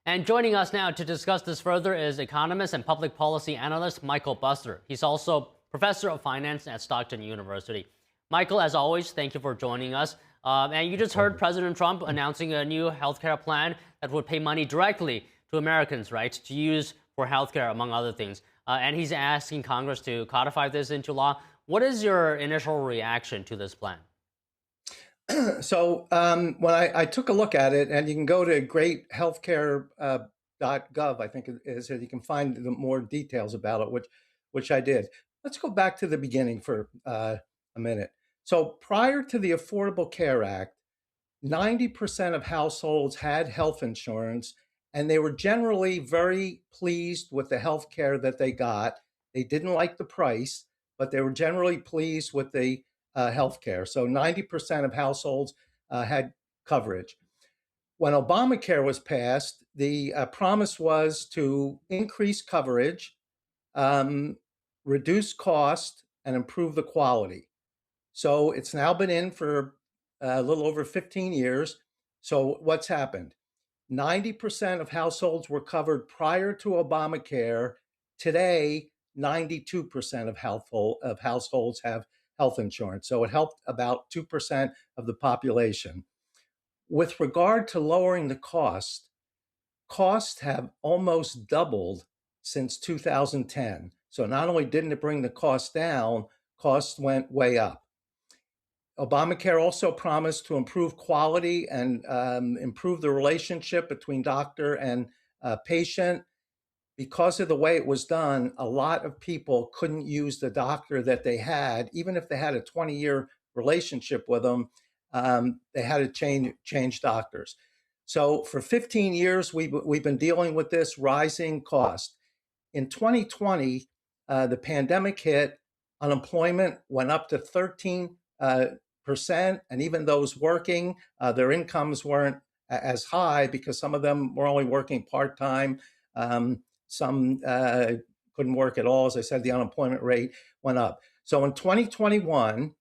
And joining us now to discuss this further is economist and public policy analyst Michael Busler. He's also professor of finance at Stockton University. Michael, as always, thank you for joining us. And you just heard President Trump announcing a new healthcare plan that would pay money directly to Americans, right, to use for healthcare, among other things. And he's asking Congress to codify this into law. What is your initial reaction to this plan? So when I took a look at it, and you can go to greathealthcare.gov, I think it is, and you can find more details about it, which I did. Let's go back to the beginning for a minute. So prior to the Affordable Care Act, 90% of households had health insurance, and they were generally very pleased with the health care that they got. They didn't like the price, but they were generally pleased with the health care. So 90% of households had coverage. When Obamacare was passed, the promise was to increase coverage, reduce cost, and improve the quality. So it's now been in for a little over 15 years. So what's happened? 90% of households were covered prior to Obamacare. Today, 92% of households have health insurance. So it helped about 2% of the population. With regard to lowering the costs have almost doubled since 2010. So not only didn't it bring the cost down, costs went way up. Obamacare also promised to improve quality and improve the relationship between doctor and patient. Because of the way it was done, a lot of people couldn't use the doctor that they had, even if they had a 20-year relationship with them. They had to change doctors. So for 15 years, we've been dealing with this rising cost. In 2020, the pandemic hit. Unemployment went up to 13%, and even those working, their incomes weren't as high because some of them were only working part-time. Some couldn't work at all. As I said, the unemployment rate went up. So in 2021,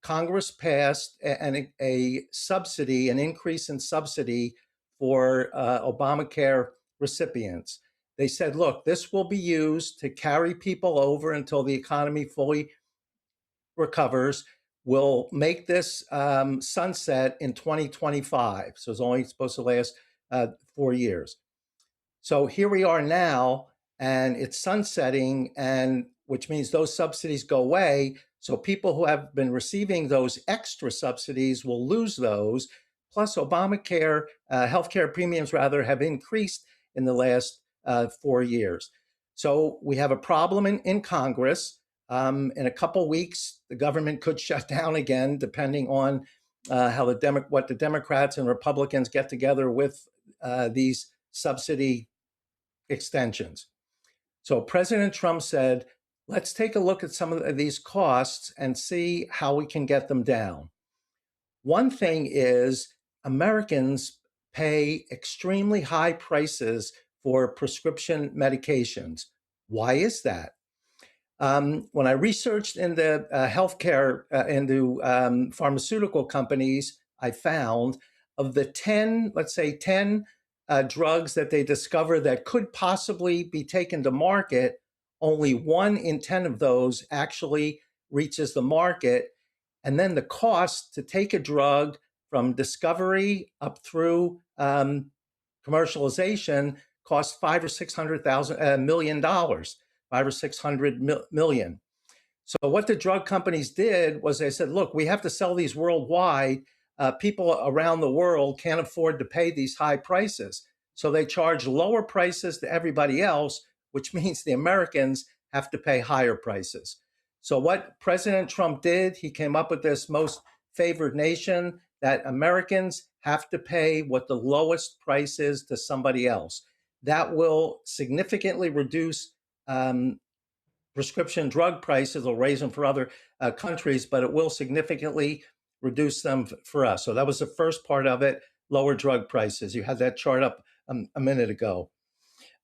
Congress passed a subsidy, an increase in subsidy for Obamacare recipients. They said, look, this will be used to carry people over until the economy fully recovers. We'll make this sunset in 2025. So it's only supposed to last 4 years. So here we are now, and it's sunsetting, and which means those subsidies go away. So people who have been receiving those extra subsidies will lose those. Plus, Obamacare, healthcare premiums rather, have increased in the last 4 years. So we have a problem in Congress. In a couple weeks, the government could shut down again, depending on how what the Democrats and Republicans get together with these subsidy extensions. So President Trump said, let's take a look at some of these costs and see how we can get them down. One thing is Americans pay extremely high prices for prescription medications. Why is that? When I researched in the healthcare, into pharmaceutical companies, I found of the 10 drugs that they discover that could possibly be taken to market, only 1 in 10 of those actually reaches the market. And then the cost to take a drug from discovery up through commercialization costs $500 million, 5 or 600 million. So what the drug companies did was they said, look, we have to sell these worldwide. People around the world can't afford to pay these high prices. So they charge lower prices to everybody else, which means the Americans have to pay higher prices. So what President Trump did, he came up with this most favored nation, that Americans have to pay what the lowest price is to somebody else. That will significantly reduce prescription drug prices. It'll raise them for other countries, but it will significantly reduce them for us. So that was the first part of it, lower drug prices. You had that chart up a minute ago.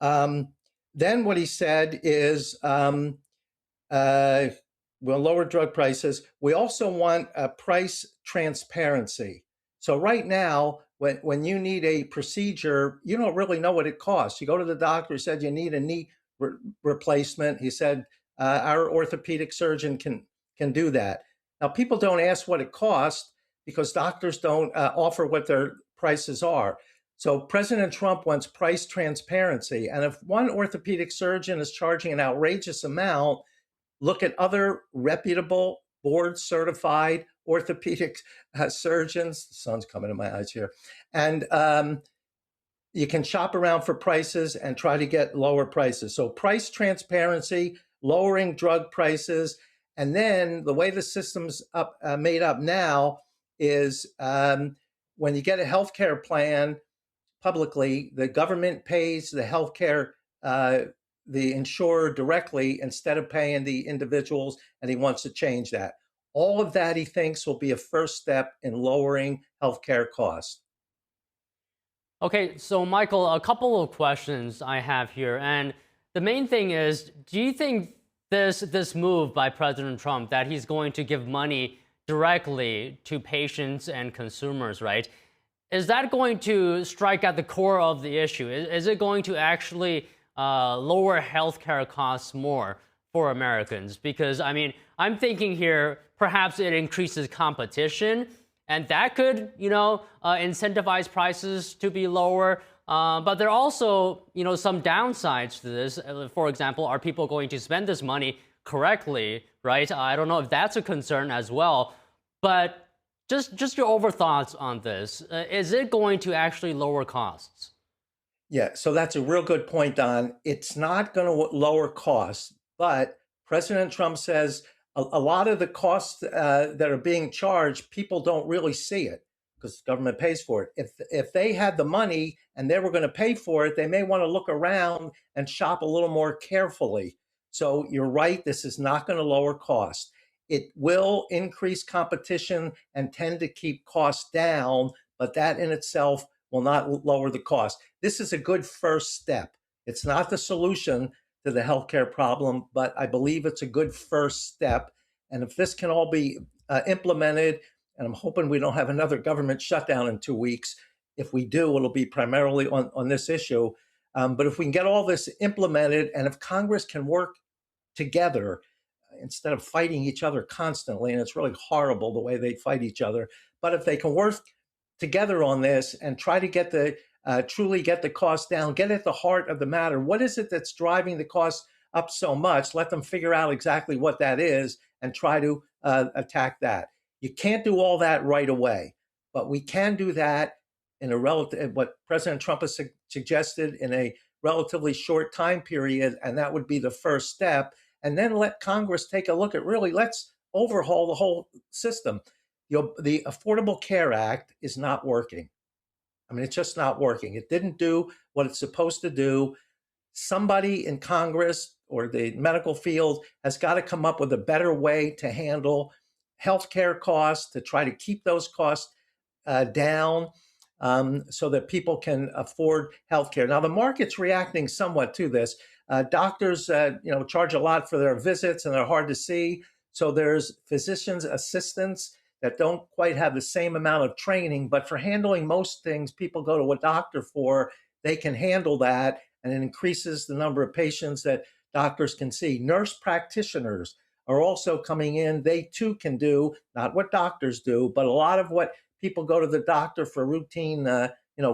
Then what he said is, we'll lower drug prices. We also want price transparency. So right now, when you need a procedure, you don't really know what it costs. You go to the doctor, he said you need a knee replacement. He said our orthopedic surgeon can do that. Now people don't ask what it costs because doctors don't offer what their prices are. So President Trump wants price transparency, and if one orthopedic surgeon is charging an outrageous amount, look at other reputable, board certified orthopedic surgeons. The sun's coming in my eyes here. And you can shop around for prices and try to get lower prices. So price transparency, lowering drug prices. And then the way the system's made up now is when you get a healthcare plan publicly, the government pays the healthcare the insurer directly instead of paying the individuals, and he wants to change that. All of that, he thinks, will be a first step in lowering healthcare costs. Okay, so Michael, a couple of questions I have here, and the main thing is, do you think this move by President Trump that he's going to give money directly to patients and consumers, right? Is that going to strike at the core of the issue? Is it going to actually lower healthcare costs more for Americans? Because, I mean, I'm thinking here, perhaps it increases competition, and that could, incentivize prices to be lower. But there are also, some downsides to this. For example, are people going to spend this money correctly, right? I don't know if that's a concern as well. But just your over thoughts on this. Is it going to actually lower costs? Yeah, so that's a real good point, Don. It's not going to lower costs, but President Trump says a lot of the costs that are being charged, people don't really see it because the government pays for it. If they had the money and they were going to pay for it, they may want to look around and shop a little more carefully. So you're right, this is not going to lower costs. It will increase competition and tend to keep costs down, but that in itself will not lower the cost. This is a good first step. It's not the solution to the healthcare problem, but I believe it's a good first step. And if this can all be implemented, and I'm hoping we don't have another government shutdown in 2 weeks. If we do, it'll be primarily on this issue. But if we can get all this implemented, and if Congress can work together instead of fighting each other constantly, and it's really horrible the way they fight each other, but if they can work together on this and try to truly get the cost down, get at the heart of the matter. What is it that's driving the cost up so much? Let them figure out exactly what that is and try to attack that. You can't do all that right away, but we can do that in what President Trump has suggested in a relatively short time period, and that would be the first step. And then let Congress take a look at let's overhaul the whole system. The Affordable Care Act is not working. I mean, it's just not working. It didn't do what it's supposed to do. Somebody in Congress or the medical field has got to come up with a better way to handle healthcare costs, to try to keep those costs down so that people can afford healthcare. Now, the market's reacting somewhat to this. Doctors, charge a lot for their visits and they're hard to see. So there's physicians' assistants that don't quite have the same amount of training, but for handling most things people go to a doctor for, they can handle that, and it increases the number of patients that doctors can see. Nurse practitioners are also coming in. They too can do not what doctors do, but a lot of what people go to the doctor for routine,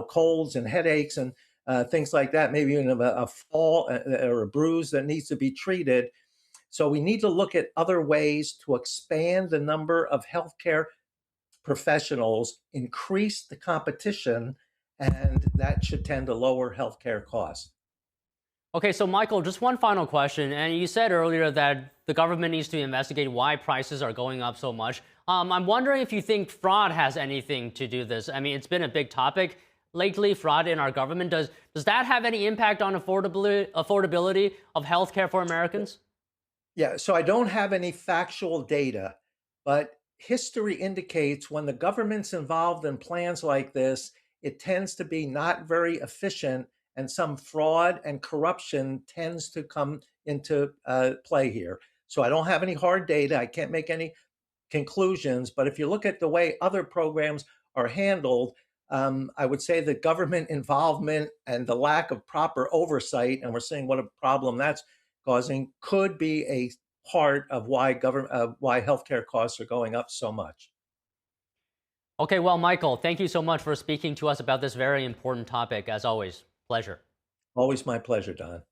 colds and headaches and things like that, maybe even a fall or a bruise that needs to be treated. So we need to look at other ways to expand the number of healthcare professionals, increase the competition, and that should tend to lower healthcare costs. Okay, so Michael, just one final question. And you said earlier that the government needs to investigate why prices are going up so much. I'm wondering if you think fraud has anything to do with this. I mean, it's been a big topic lately, fraud in our government. Does that have any impact on affordability of healthcare for Americans? Yeah, so I don't have any factual data, but history indicates when the government's involved in plans like this, it tends to be not very efficient, and some fraud and corruption tends to come into play here. So I don't have any hard data. I can't make any conclusions, but if you look at the way other programs are handled, I would say the government involvement and the lack of proper oversight, and we're seeing what a problem that's causing, could be a part of why healthcare costs are going up so much. Okay, well, Michael, thank you so much for speaking to us about this very important topic. As always, pleasure. Always my pleasure, Don.